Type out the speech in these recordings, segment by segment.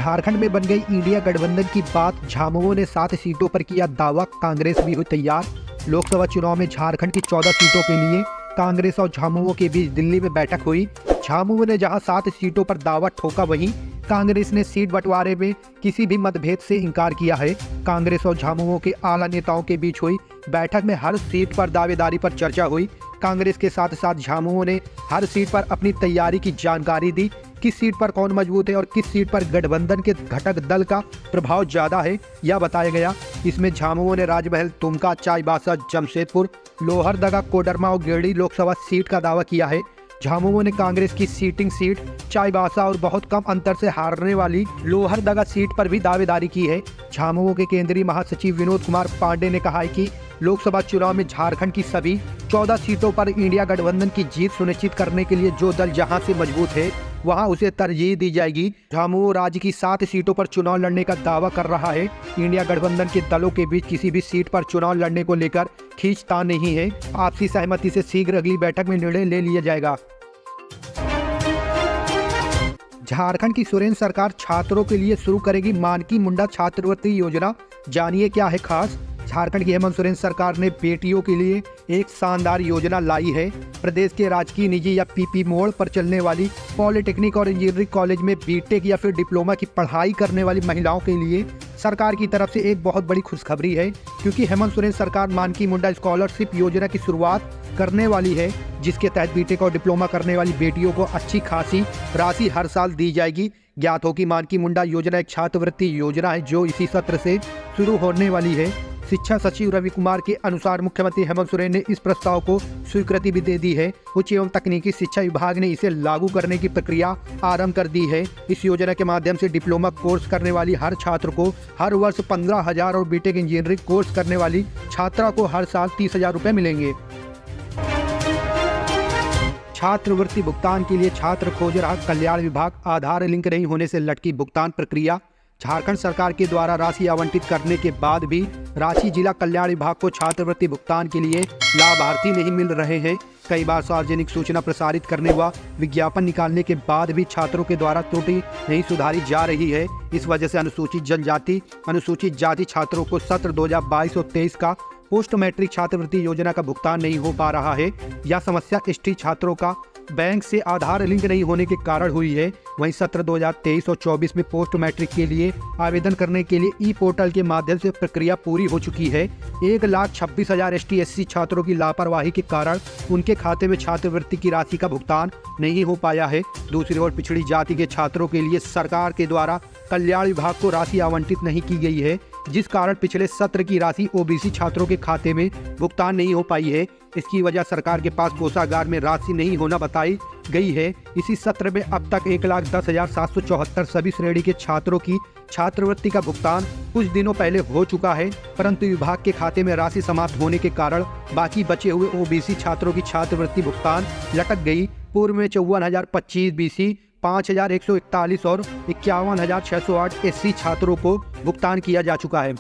झारखंड में बन गई इंडिया गठबंधन की बात। झामुमो ने 7 सीटों पर किया दावा, कांग्रेस भी हुई तैयार। लोकसभा चुनाव में झारखंड की 14 सीटों के लिए कांग्रेस और झामुमो के बीच दिल्ली में बैठक हुई। झामुमो ने जहां 7 सीटों पर दावा ठोका, वहीं कांग्रेस ने सीट बंटवारे में किसी भी मतभेद से इनकार किया है। कांग्रेस और झामुमो के आला नेताओं के बीच हुई बैठक में हर सीट पर दावेदारी पर चर्चा हुई। कांग्रेस के साथ साथ झामुमो ने हर सीट पर अपनी तैयारी की जानकारी दी। किस सीट पर कौन मजबूत है और किस सीट पर गठबंधन के घटक दल का प्रभाव ज्यादा है, यह बताया गया। इसमें झामुमो ने राजमहल, तुमका, चाईबासा, जमशेदपुर, लोहरदगा, कोडरमा और गिरिडीह लोकसभा सीट का दावा किया है। झामुमो ने कांग्रेस की सीटिंग सीट चाईबासा और बहुत कम अंतर से हारने वाली लोहरदगा सीट पर भी दावेदारी की है। झामुमो के केंद्रीय महासचिव विनोद कुमार पांडे ने कहा है कि लोकसभा चुनाव में झारखंड की सभी 14 सीटों पर इंडिया गठबंधन की जीत सुनिश्चित करने के लिए जो दल जहां से मजबूत है वहां उसे तरजीह दी जाएगी। झामुमो राज्य की 7 सीटों पर चुनाव लड़ने का दावा कर रहा है। इंडिया गठबंधन के दलों के बीच किसी भी सीट पर चुनाव लड़ने को लेकर खींचतान नहीं है। आपसी सहमति से शीघ्र अगली बैठक में निर्णय ले लिया जाएगा। झारखंड की सोरेन सरकार छात्रों के लिए शुरू करेगी मानकी मुंडा छात्रवृत्ति योजना, जानिए क्या है खास। झारखंड की हेमंत सोरेन सरकार ने बेटियों के लिए एक शानदार योजना लाई है। प्रदेश के राजकीय, निजी या पीपी मोड पर चलने वाली पॉलिटेक्निक और इंजीनियरिंग कॉलेज में बीटेक या फिर डिप्लोमा की पढ़ाई करने वाली महिलाओं के लिए सरकार की तरफ से एक बहुत बड़ी खुशखबरी है, क्योंकि हेमंत सोरेन सरकार मानकी मुंडा स्कॉलरशिप योजना की शुरुआत करने वाली है, जिसके तहत बीटेक और डिप्लोमा करने वाली बेटियों को अच्छी खासी राशि हर साल दी जाएगी। ज्ञात हो कि मानकी मुंडा योजना एक छात्रवृत्ति योजना है जो इसी सत्र से शुरू होने वाली है। शिक्षा सचिव रवि कुमार के अनुसार मुख्यमंत्री हेमंत सोरेन ने इस प्रस्ताव को स्वीकृति भी दे दी है। उच्च एवं तकनीकी शिक्षा विभाग ने इसे लागू करने की प्रक्रिया आरंभ कर दी है। इस योजना के माध्यम से डिप्लोमा कोर्स करने वाली हर छात्र को हर वर्ष 15,000 और बीटेक इंजीनियरिंग कोर्स करने वाली छात्रा को हर साल 30,000 रुपये मिलेंगे। छात्रवृत्ति भुगतान के लिए छात्र खोज रहा कल्याण विभाग, आधार लिंक नहीं होने से लटकी भुगतान प्रक्रिया। झारखंड सरकार के द्वारा राशि आवंटित करने के बाद भी राशि जिला कल्याण विभाग को छात्रवृत्ति भुगतान के लिए लाभार्थी नहीं मिल रहे हैं। कई बार सार्वजनिक सूचना प्रसारित करने व विज्ञापन निकालने के बाद भी छात्रों के द्वारा त्रुटि नहीं सुधारी जा रही है। इस वजह से अनुसूचित जनजाति, अनुसूचित जाति छात्रों को सत्र 2022 और 23 का पोस्ट मैट्रिक छात्रवृत्ति योजना का भुगतान नहीं हो पा रहा है। यह समस्या एसटी छात्रों का बैंक से आधार लिंक नहीं होने के कारण हुई है। वहीं सत्र 2023 और 24 में पोस्ट मैट्रिक के लिए आवेदन करने के लिए ई पोर्टल के माध्यम से प्रक्रिया पूरी हो चुकी है। 1,26,000 ST/SC छात्रों की लापरवाही के कारण उनके खाते में छात्रवृत्ति की राशि का भुगतान नहीं हो पाया है। दूसरी ओर पिछड़ी जाति के छात्रों के लिए सरकार के द्वारा कल्याण विभाग को राशि आवंटित नहीं की गई है, जिस कारण पिछले सत्र की राशि OBC छात्रों के खाते में भुगतान नहीं हो पाई है। इसकी वजह सरकार के पास कोषागार में राशि नहीं होना बताई गई है। इसी सत्र में अब तक 1,10,774 सभी श्रेणी के छात्रों की छात्रवृत्ति का भुगतान कुछ दिनों पहले हो चुका है, परंतु विभाग के खाते में राशि समाप्त होने के कारण बाकी बचे हुए OBC छात्रों की छात्रवृत्ति भुगतान लटक गई। पूर्व में 54,025 BC, 5,141 और 51,608 SC छात्रों को भुगतान किया जा चुका है।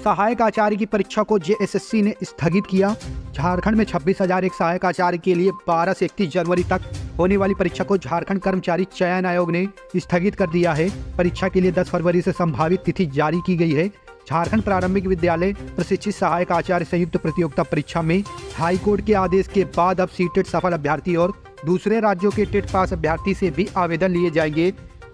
सहायक आचार्य की परीक्षा को JSSC ने स्थगित किया। झारखंड में 26,001 सहायक आचार्य के लिए 12 से 31 जनवरी तक होने वाली परीक्षा को झारखंड कर्मचारी चयन आयोग ने स्थगित कर दिया है। परीक्षा के लिए 10 फरवरी से संभावित तिथि जारी की गई है। झारखंड प्रारंभिक विद्यालय प्रशिक्षित सहायक आचार्य संयुक्त प्रतियोगिता परीक्षा में हाईकोर्ट के आदेश के बाद अब सीटेट सफल अभ्यर्थी और दूसरे राज्यों के टेट पास अभ्यर्थी से भी आवेदन लिए जाएंगे।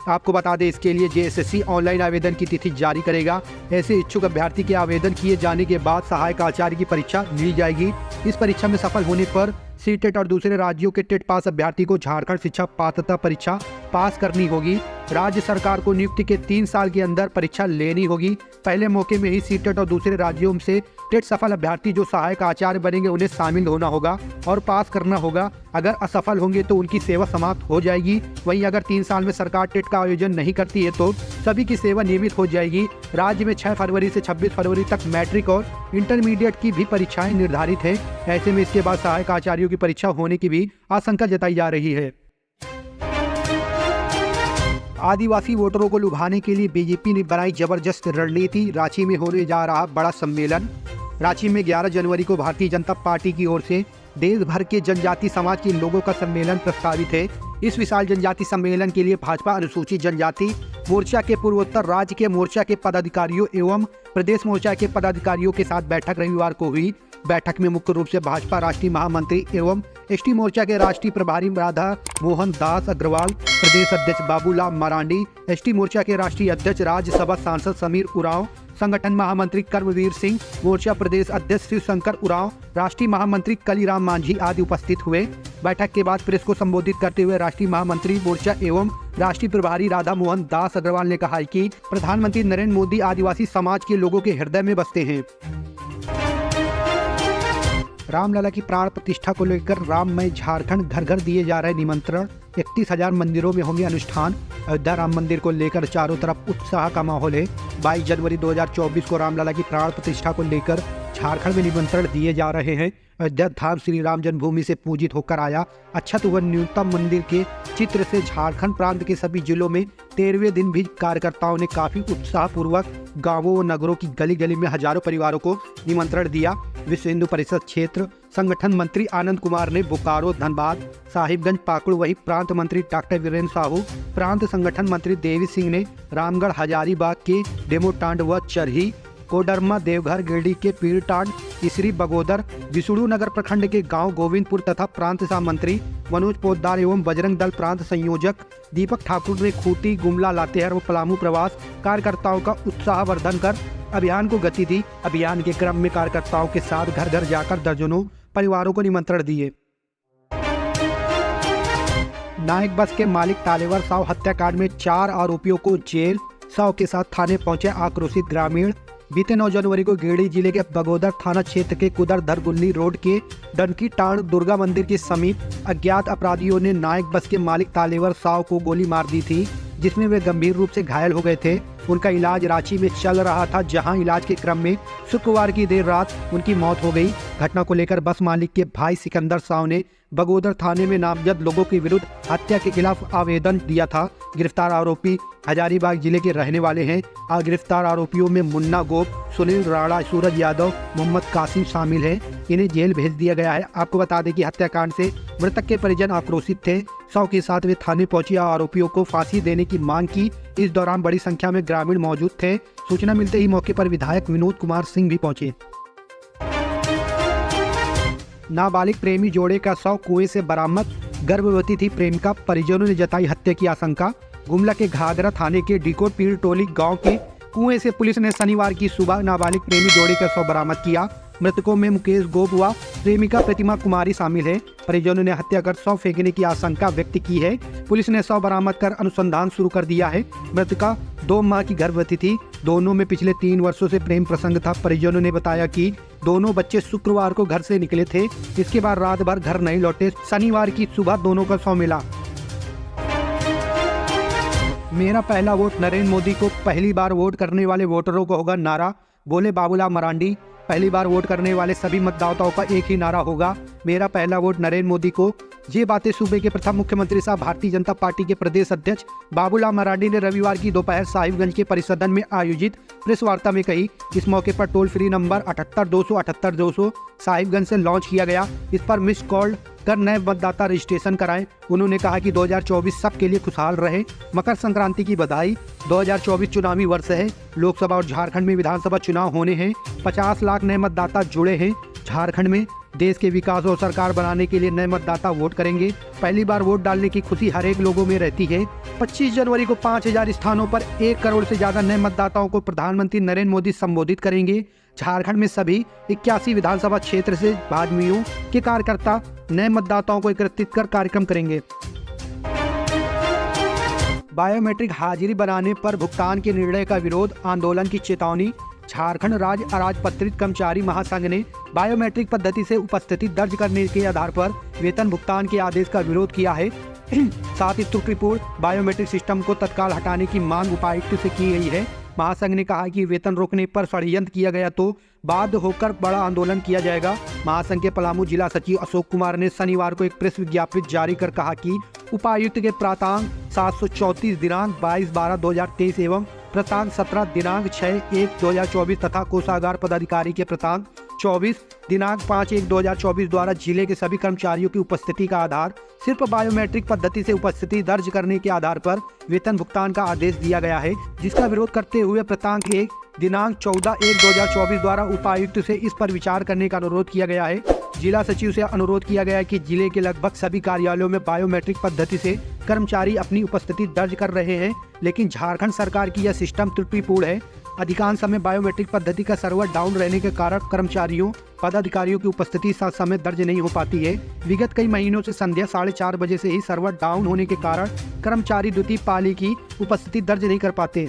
आपको बता दें, इसके लिए JSSC ऑनलाइन आवेदन की तिथि जारी करेगा। ऐसे इच्छुक अभ्यर्थी के आवेदन किए जाने के बाद सहायक आचार्य की परीक्षा ली जाएगी। इस परीक्षा में सफल होने पर सीटेट और दूसरे राज्यों के टेट पास अभ्यर्थी को झारखंड शिक्षा पात्रता परीक्षा पास करनी होगी। राज्य सरकार को नियुक्ति के 3 साल के अंदर परीक्षा लेनी होगी। पहले मौके में ही सीटेट और दूसरे राज्यों से टेट सफल अभ्यर्थी जो सहायक आचार्य बनेंगे उन्हें शामिल होना होगा और पास करना होगा। अगर असफल होंगे तो उनकी सेवा समाप्त हो जाएगी। वहीं अगर 3 साल में सरकार टेट का आयोजन नहीं करती है तो सभी की सेवा नियमित हो जाएगी। राज्य में 6 फरवरी से 26 फरवरी तक मैट्रिक और इंटरमीडिएट की भी परीक्षाएं निर्धारित है। ऐसे में इसके बाद सहायक आचार्यों की परीक्षा होने की भी आशंका जताई जा रही है। आदिवासी वोटरों को लुभाने के लिए बीजेपी ने बनाई जबरदस्त रणनीति। रांची में होने जा रहा बड़ा सम्मेलन। रांची में 11 जनवरी को भारतीय जनता पार्टी की ओर से देश भर के जनजाति समाज के लोगों का सम्मेलन प्रस्तावित है। इस विशाल जनजाति सम्मेलन के लिए भाजपा अनुसूचित जनजाति मोर्चा के पूर्वोत्तर राज्य के मोर्चा के पदाधिकारियों एवं प्रदेश मोर्चा के पदाधिकारियों के साथ बैठक रविवार को हुई। बैठक में मुख्य रूप से भाजपा राष्ट्रीय महामंत्री एवं एसटी मोर्चा के राष्ट्रीय प्रभारी राधा मोहन दास अग्रवाल, प्रदेश अध्यक्ष बाबूलाल मरांडी, एसटी मोर्चा के राष्ट्रीय अध्यक्ष राज्यसभा सांसद समीर उरांव, संगठन महामंत्री कर्मवीर सिंह, मोर्चा प्रदेश अध्यक्ष शिव शंकर उरांव, राष्ट्रीय महामंत्री कलीराम मांझी आदि उपस्थित हुए। बैठक के बाद प्रेस को संबोधित करते हुए राष्ट्रीय महामंत्री मोर्चा एवं राष्ट्रीय प्रभारी राधा मोहन दास अग्रवाल ने कहा कि प्रधानमंत्री नरेंद्र मोदी आदिवासी समाज के लोगों के हृदय में बसते हैं। रामलला की प्राण प्रतिष्ठा को लेकर राममय झारखंड घर घर दिए जा रहे निमंत्रण। 31,000 मंदिरों में होंगे अनुष्ठान। अयोध्या राम मंदिर को लेकर चारों तरफ उत्साह का माहौल है। 22 जनवरी 2024 को रामलला की प्राण प्रतिष्ठा को लेकर झारखंड में निमंत्रण दिए जा रहे हैं। अयोध्या धाम श्री राम जन्मभूमि से पूजित होकर आया अक्षत व न्यूनतम मंदिर के चित्र से झारखंड प्रांत के सभी जिलों में 13वें दिन भी कार्यकर्ताओं ने काफी उत्साहपूर्वक गांवों व नगरों की गली गली में हजारों परिवारों को निमंत्रण दिया। विश्व हिंदू परिषद क्षेत्र संगठन मंत्री आनंद कुमार ने बोकारो, धनबाद, साहिबगंज, पाकुड़, वही प्रांत मंत्री डॉक्टर वीरेंद्र साहू, प्रांत संगठन मंत्री देवी सिंह ने रामगढ़, हजारीबाग के डेमोटांड व चरही, कोडरमा, देवघर, गिरडी के पीरटांड, इसरी, बगोदर, विष्णु नगर प्रखंड के गांव गोविंदपुर तथा प्रांत सह मंत्री मनोज पोद्दार एवं बजरंग दल प्रांत संयोजक दीपक ठाकुर ने खूंटी, गुमला, लातेहार व पलामू प्रवास कार्यकर्ताओं का उत्साहवर्धन कर अभियान को गति दी। अभियान के क्रम में कार्यकर्ताओं के साथ घर घर जाकर दर्जनों परिवारों को निमंत्रण दिए। नायक बस के मालिक तालेवर साव हत्याकांड में 4 आरोपियों को जेल, साव के साथ थाने पहुंचे आक्रोशित ग्रामीण। बीते 9 जनवरी को गिरिडीह जिले के बगोदर थाना क्षेत्र के कुदर धरगुल्ली रोड के डनकी टांड दुर्गा मंदिर के समीप अज्ञात अपराधियों ने नायक बस के मालिक तालेवर साव को गोली मार दी थी, जिसमें वे गंभीर रूप से घायल हो गए थे। उनका इलाज रांची में चल रहा था, जहां इलाज के क्रम में शुक्रवार की देर रात उनकी मौत हो गई। घटना को लेकर बस मालिक के भाई सिकंदर साव ने बगोदर थाने में नामजद लोगों के विरुद्ध हत्या के खिलाफ आवेदन दिया था। गिरफ्तार आरोपी हजारीबाग जिले के रहने वाले हैं। गिरफ्तार आरोपियों में मुन्ना गोप, सुनील राणा, सूरज यादव, मोहम्मद कासिम शामिल हैं। इन्हें जेल भेज दिया गया है। आपको बता दें कि हत्याकांड से मृतक के परिजन आक्रोशित थे। सौ के साथ वे थाने पहुंचे और आरोपियों को फांसी देने की मांग की। इस दौरान बड़ी संख्या में ग्रामीण मौजूद थे। सूचना मिलते ही मौके पर विधायक विनोद कुमार सिंह भी पहुंचे। नाबालिग प्रेमी जोड़े का शव कुएं से बरामद। गर्भवती थी प्रेमिका, परिजनों ने जताई हत्या की आशंका। गुमला के घाघरा थाने के डिकोर पीर टोली गांव के कुएं से पुलिस ने शनिवार की सुबह नाबालिग प्रेमी जोड़े का शव बरामद किया। मृतकों में मुकेश गोप व प्रेमिका प्रतिमा कुमारी शामिल है। परिजनों ने हत्या कर शव फेंकने की आशंका व्यक्त की है। पुलिस ने शव बरामद कर अनुसंधान शुरू कर दिया है। मृतका 2 माह की गर्भवती थी। दोनों में पिछले 3 वर्षों से प्रेम प्रसंग था। परिजनों ने बताया कि दोनों बच्चे शुक्रवार को घर से निकले थे। इसके बाद रात भर घर नहीं लौटे। शनिवार की सुबह दोनों का शव मिला। मेरा पहला वोट नरेंद्र मोदी को। पहली बार वोट करने वाले वोटरों को होगा नारा, बोले बाबूलाल मरांडी। पहली बार वोट करने वाले सभी मतदाताओं का एक ही नारा होगा, मेरा पहला वोट नरेंद्र मोदी को। ये बातें सूबे के प्रथम मुख्यमंत्री साहब भारतीय जनता पार्टी के प्रदेश अध्यक्ष बाबूलाल मरांडी ने रविवार की दोपहर साहिबगंज के परिसदन में आयोजित प्रेस वार्ता में कही। इस मौके पर टोल फ्री नंबर 78-200-78-200 साहिबगंज से लॉन्च किया गया। इस पर मिस कॉल कर नए मतदाता रजिस्ट्रेशन कराएं। उन्होंने कहा कि 2024 सबके लिए खुशहाल रहे। मकर संक्रांति की बधाई। 2024 चुनावी वर्ष है। लोकसभा और झारखंड में विधानसभा चुनाव होने हैं। 50 लाख नए मतदाता जुड़े हैं। झारखंड में देश के विकास और सरकार बनाने के लिए नए मतदाता वोट करेंगे। पहली बार वोट डालने की खुशी हर एक लोगों में रहती है। 25 जनवरी को 5000 स्थानों पर 1 करोड़ से ज्यादा नए मतदाताओं को प्रधानमंत्री नरेंद्र मोदी संबोधित करेंगे। झारखंड में सभी 81 विधानसभा क्षेत्र से भाजपाइयों के कार्यकर्ता नए मतदाताओं को एकत्रित कर कार्यक्रम करेंगे। बायोमेट्रिक हाजिरी बनाने पर भुगतान के निर्णय का विरोध, आंदोलन की चेतावनी। झारखंड राज्य अराजपत्रित कर्मचारी महासंघ ने बायोमेट्रिक पद्धति से उपस्थिति दर्ज करने के आधार पर वेतन भुगतान के आदेश का विरोध किया है। साथ ही त्रुटिपूर्ण बायोमेट्रिक सिस्टम को तत्काल हटाने की मांग उपायुक्त से की गई है। महासंघ ने कहा कि वेतन रोकने पर षड्यंत्र किया गया तो बाध्य होकर बड़ा आंदोलन किया जाएगा। महासंघ के पलामू जिला सचिव अशोक कुमार ने शनिवार को एक प्रेस विज्ञप्ति जारी कर कहा कि उपायुक्त के प्रांतांक 734 दिनांक 22/12/2023 एवं प्रांतांक 17 दिनांक 6/1/2024 तथा कोषागार पदाधिकारी के प्रांतांक 24 दिनांक 5/1/2024 द्वारा जिले के सभी कर्मचारियों की उपस्थिति का आधार सिर्फ बायोमेट्रिक पद्धति से उपस्थिति दर्ज करने के आधार पर वेतन भुगतान का आदेश दिया गया है, जिसका विरोध करते हुए प्रांत 1 दिनांक 14/1/2024 द्वारा उपायुक्त से इस पर विचार करने का अनुरोध किया गया है। जिला सचिव से अनुरोध किया गया है कि जिले के लगभग सभी कार्यालयों में बायोमेट्रिक पद्धति से कर्मचारी अपनी उपस्थिति दर्ज कर रहे हैं, लेकिन झारखंड सरकार की यह सिस्टम त्रुटिपूर्ण है। अधिकांश समय बायोमेट्रिक पद्धति का सर्वर डाउन रहने के कारण कर्मचारियों पदाधिकारियों की उपस्थिति समय दर्ज नहीं हो पाती है। विगत कई महीनों से संध्या 4:30 बजे से ही सर्वर डाउन होने के कारण कर्मचारी द्वितीय पाली की उपस्थिति दर्ज नहीं कर पाते।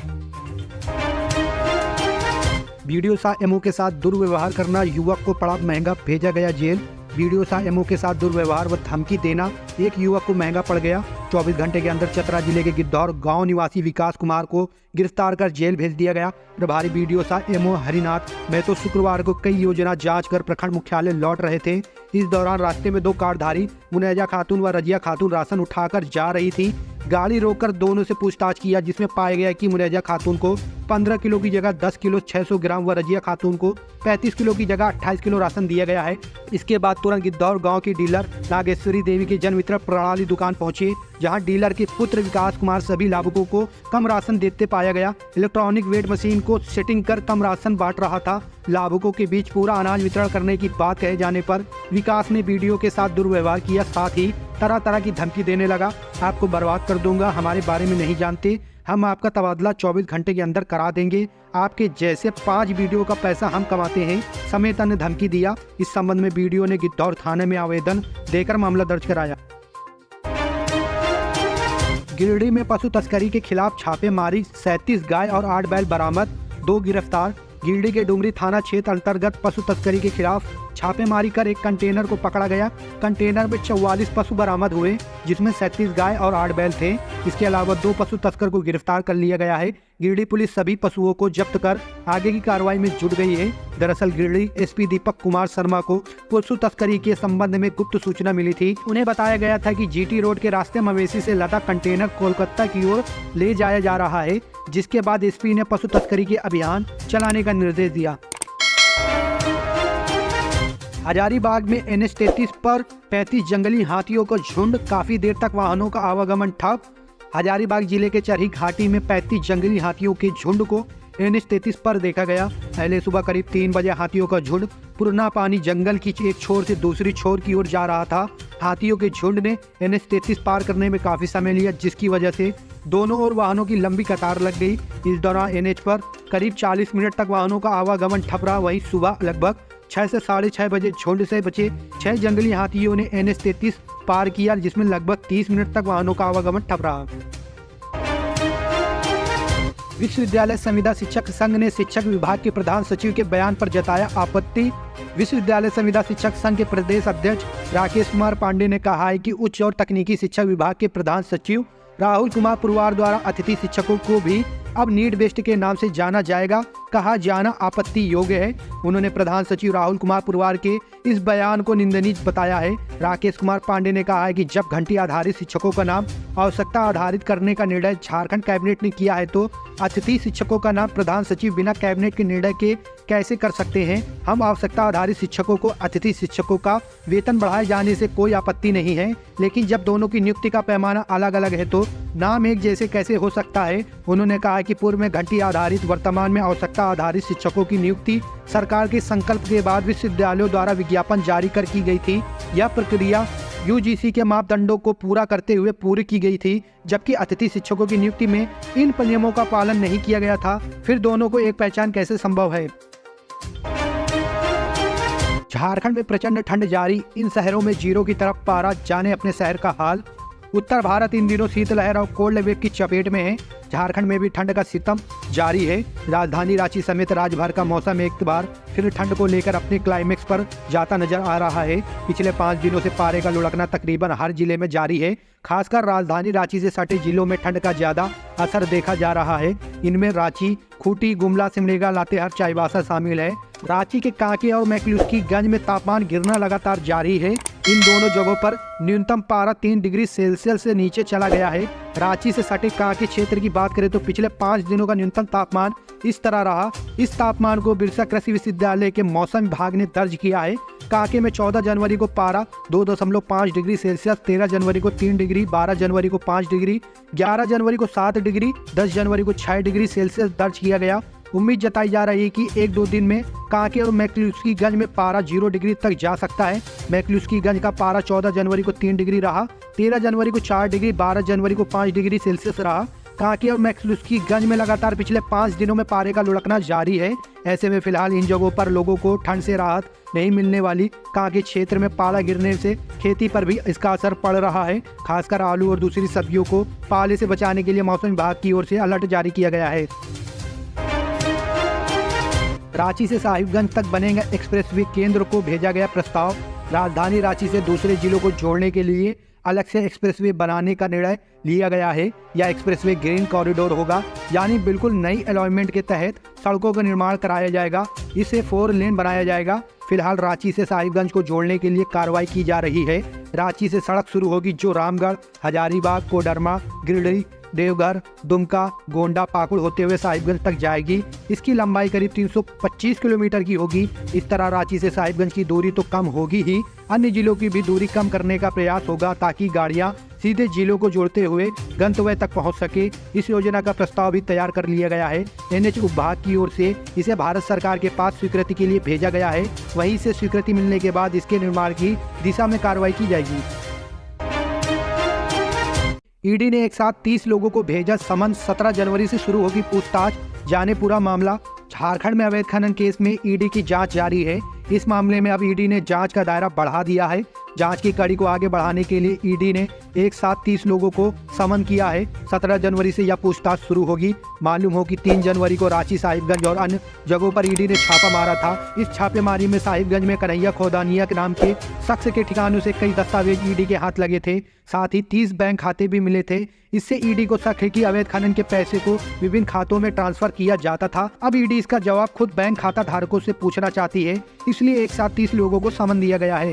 वीडियो सा एमओ के साथ दुर्व्यवहार करना, युवक को पड़ा महंगा, भेजा गया जेल। वीडियो सा एमओ के साथ दुर्व्यवहार व धमकी देना एक युवक को महंगा पड़ गया। 24 घंटे के अंदर चतरा जिले के गिद्धौर गांव निवासी विकास कुमार को गिरफ्तार कर जेल भेज दिया गया। प्रभारी वीडियो सा एमओ हरिनाथ महतो शुक्रवार को कई योजना जांच कर प्रखंड मुख्यालय लौट रहे थे। इस दौरान रास्ते में 2 कारधारी मुनैजा खातून व रजिया खातून राशन उठाकर जा रही थी। गाड़ी रोककर दोनों से पूछताछ किया, जिसमें पाया गया कि मुनैजा खातून को 15 किलो की जगह 10 किलो 600 ग्राम व रजिया खातून को 35 किलो की जगह 28 किलो राशन दिया गया है। इसके बाद तुरंत गिद्धौर गांव की डीलर नागेश्वरी देवी की जन वितरण प्रणाली दुकान पहुंचे, जहां डीलर के पुत्र विकास कुमार सभी लाभुकों को कम राशन देते पाया गया। इलेक्ट्रॉनिक वेट मशीन को सेटिंग कर कम राशन बांट रहा था। लाभुकों के बीच पूरा अनाज वितरण करने की बात कहे जाने पर विकास ने वीडियो के साथ दुर्व्यवहार किया, साथ ही तरह तरह की धमकी देने लगा। आपको बर्बाद कर दूंगा, हमारे बारे में नहीं जानते, हम आपका तबादला 24 घंटे के अंदर करा देंगे, आपके जैसे 5 वीडियो का पैसा हम कमाते हैं समेत अन्य धमकी दिया। इस संबंध में वीडियो ने गिद्धौर थाने में आवेदन देकर मामला दर्ज कराया। गिरिडीह में पशु तस्करी के खिलाफ छापेमारी, 37 गाय और 8 बैल बरामद, 2 गिरफ्तार। गिरिडीह के डुमरी थाना क्षेत्र अंतर्गत पशु तस्करी के खिलाफ छापेमारी कर एक कंटेनर को पकड़ा गया। कंटेनर में 44 पशु बरामद हुए, जिसमें 37 गाय और 8 बैल थे। इसके अलावा 2 पशु तस्कर को गिरफ्तार कर लिया गया है। गिरिडीह पुलिस सभी पशुओं को जब्त कर आगे की कार्रवाई में जुट गई है। दरअसल गिरिडीह एसपी दीपक कुमार शर्मा को पशु तस्करी के संबंध में गुप्त सूचना मिली थी। उन्हें बताया गया था कि जीटी रोड के रास्ते मवेशी से लदा कंटेनर कोलकाता की ओर ले जाया जा रहा है, जिसके बाद एसपी ने पशु तस्करी के अभियान चलाने का निर्देश दिया। हजारीबाग में NH-33 पर 35 जंगली हाथियों का झुंड, काफी देर तक वाहनों का आवागमन ठप। हजारीबाग जिले के चरही घाटी में 35 जंगली हाथियों के झुंड को NH-33 पर देखा गया। पहले सुबह करीब 3 बजे हाथियों का झुंड पुरना पानी जंगल की एक छोर से दूसरी छोर की ओर जा रहा था। हाथियों के झुंड ने NH-33 पार करने में काफी समय लिया, जिसकी वजह से दोनों ओर वाहनों की लंबी कतार लग गई। इस दौरान NH पर करीब 40 मिनट तक वाहनों का आवागमन ठप रहा। वहीं सुबह लगभग 6 से 6:30 बजे झुंड से बचे 6 जंगली हाथियों ने NH-33 पार किया, जिसमें लगभग 30 मिनट तक वाहनों का आवागमन ठप रहा। विश्वविद्यालय संविदा शिक्षक संघ ने शिक्षक विभाग के प्रधान सचिव के बयान पर जताया आपत्ति। विश्वविद्यालय संविदा शिक्षक संघ के प्रदेश अध्यक्ष राकेश कुमार पांडे ने कहा है कि उच्च और तकनीकी शिक्षा विभाग के प्रधान सचिव राहुल कुमार पुरवार द्वारा अतिथि शिक्षकों को भी अब नीड बेस्ड के नाम से जाना जाएगा, कहा जाना आपत्ति योग्य है। उन्होंने प्रधान सचिव राहुल कुमार पुरवार के इस बयान को निंदनीय बताया है। राकेश कुमार पांडे ने कहा है कि जब घंटी आधारित शिक्षकों का नाम आवश्यकता आधारित करने का निर्णय झारखंड कैबिनेट ने किया है, तो अतिथि शिक्षकों का नाम प्रधान सचिव बिना कैबिनेट के निर्णय के कैसे कर सकते हैं। हम आवश्यकता आधारित शिक्षकों को अतिथि शिक्षकों का वेतन बढ़ाए जाने से कोई आपत्ति नहीं है, लेकिन जब दोनों की नियुक्ति का पैमाना अलग अलग है तो नाम एक जैसे कैसे हो सकता है। उन्होंने कहा कि पूर्व में घंटी आधारित, वर्तमान में आवश्यकता आधारित शिक्षकों की नियुक्ति सरकार के संकल्प के बाद विश्वविद्यालयों द्वारा विज्ञापन जारी कर की गई थी। यह प्रक्रिया यूजीसी के मापदंडों को पूरा करते हुए पूरी की गई थी, जबकि अतिथि शिक्षकों की नियुक्ति में इन नियमों का पालन नहीं किया गया था। फिर दोनों को एक पहचान कैसे संभव है। झारखंड में प्रचंड ठंड जारी, इन शहरों में जीरो की तरफ पारा, जाने अपने शहर का हाल। उत्तर भारत इन दिनों शीतलहर और कोल्ड वेव की चपेट में है। झारखंड में भी ठंड का सितम जारी है। राजधानी रांची समेत राज्य भर का मौसम एक बार फिर ठंड को लेकर अपने क्लाइमेक्स पर जाता नजर आ रहा है। पिछले 5 दिनों से पारे का लुढ़कना तकरीबन हर जिले में जारी है। खासकर राजधानी रांची से सटे जिलों में ठंड का ज्यादा असर देखा जा रहा है। इनमें रांची, खूंटी, गुमला, सिमडेगा, लातेहार, चाईबासा शामिल है। रांची के कांके और मैक्लुस्कीगंज में तापमान गिरना लगातार जारी है। इन दोनों जगहों पर न्यूनतम पारा 3 डिग्री सेल्सियस से नीचे चला गया है। रांची से सटे कांके क्षेत्र की बात करें तो पिछले 5 दिनों का न्यूनतम तापमान इस तरह रहा। इस तापमान को बिरसा कृषि विश्वविद्यालय विश्वविद्यालय के मौसम विभाग ने दर्ज किया है। कांके में 14 जनवरी को पारा 2.5 डिग्री सेल्सियस, 13 जनवरी को 3 डिग्री, 12 जनवरी को 5 डिग्री, 11 जनवरी को 7 डिग्री, 10 जनवरी को 6 डिग्री सेल्सियस दर्ज किया गया। उम्मीद जताई जा रही है कि 1-2 दिन में कांके और मैक्लुस्कीगंज में पारा 0 डिग्री तक जा सकता है। मैक्लुस्कीगंज का पारा 14 जनवरी को 3 डिग्री रहा, 13 जनवरी को 4 डिग्री, 12 जनवरी को 5 डिग्री सेल्सियस रहा। कांके और मैक्लुस्कीगंज में लगातार पिछले 5 दिनों में पारे का लुढ़कना जारी है। ऐसे में फिलहाल इन जगहों पर लोगों को ठंड से राहत नहीं मिलने वाली। कांके क्षेत्र में पाला गिरने से खेती पर भी इसका असर पड़ रहा है। खासकर आलू और दूसरी सब्जियों को पाले से बचाने के लिए मौसम विभाग की ओर से अलर्ट जारी किया गया है। रांची से साहिबगंज तक बनेगा एक्सप्रेसवे, केंद्र को भेजा गया प्रस्ताव। राजधानी रांची से दूसरे जिलों को जोड़ने के लिए अलग से एक्सप्रेसवे बनाने का निर्णय लिया गया है। यह एक्सप्रेसवे ग्रीन कॉरिडोर होगा, यानी बिल्कुल नई अलॉटमेंट के तहत सड़कों का निर्माण कराया जाएगा। इसे 4 लेन बनाया जाएगा। फिलहाल रांची से साहिबगंज को जोड़ने के लिए कार्रवाई की जा रही है। रांची से सड़क शुरू होगी जो रामगढ़, हजारीबाग, कोडरमा, गिरिडीह, देवघर, दुमका, गोंडा, पाकुड़ होते हुए साहिबगंज तक जाएगी। इसकी लंबाई करीब 325 किलोमीटर की होगी। इस तरह रांची से साहिबगंज की दूरी तो कम होगी ही, अन्य जिलों की भी दूरी कम करने का प्रयास होगा ताकि गाड़ियां सीधे जिलों को जोड़ते हुए गंतव्य तक पहुंच सके। इस योजना का प्रस्ताव भी तैयार कर लिया गया है। एनएच विभाग की ओर से इसे भारत सरकार के पास स्वीकृति के लिए भेजा गया है। वहीं से स्वीकृति मिलने के बाद इसके निर्माण की दिशा में कार्रवाई की जाएगी। ईडी ने एक साथ 30 लोगों को भेजा समन, 17 जनवरी से शुरू होगी पूछताछ, जाने पूरा मामला। झारखंड में अवैध खनन केस में ईडी की जांच जारी है। इस मामले में अब ईडी ने जांच का दायरा बढ़ा दिया है। जांच की कड़ी को आगे बढ़ाने के लिए ईडी ने एक साथ 30 लोगों को समन किया है। 17 जनवरी से यह पूछताछ शुरू होगी। मालूम हो कि 3 जनवरी को रांची, साहिबगंज और अन्य जगहों पर ईडी ने छापा मारा था। इस छापेमारी में साहिबगंज में कन्हैया खोदानिया के नाम के शख्स के ठिकानों से कई दस्तावेज ईडी के हाथ लगे थे। साथ ही 30 बैंक खाते भी मिले थे। इससे ईडी को शक है कि अवैध खनन के पैसे को विभिन्न खातों में ट्रांसफर किया जाता था। अब ईडी इसका जवाब खुद बैंक खाता धारकों से पूछना चाहती है, इसलिए एक साथ 30 लोगों को समन दिया गया है।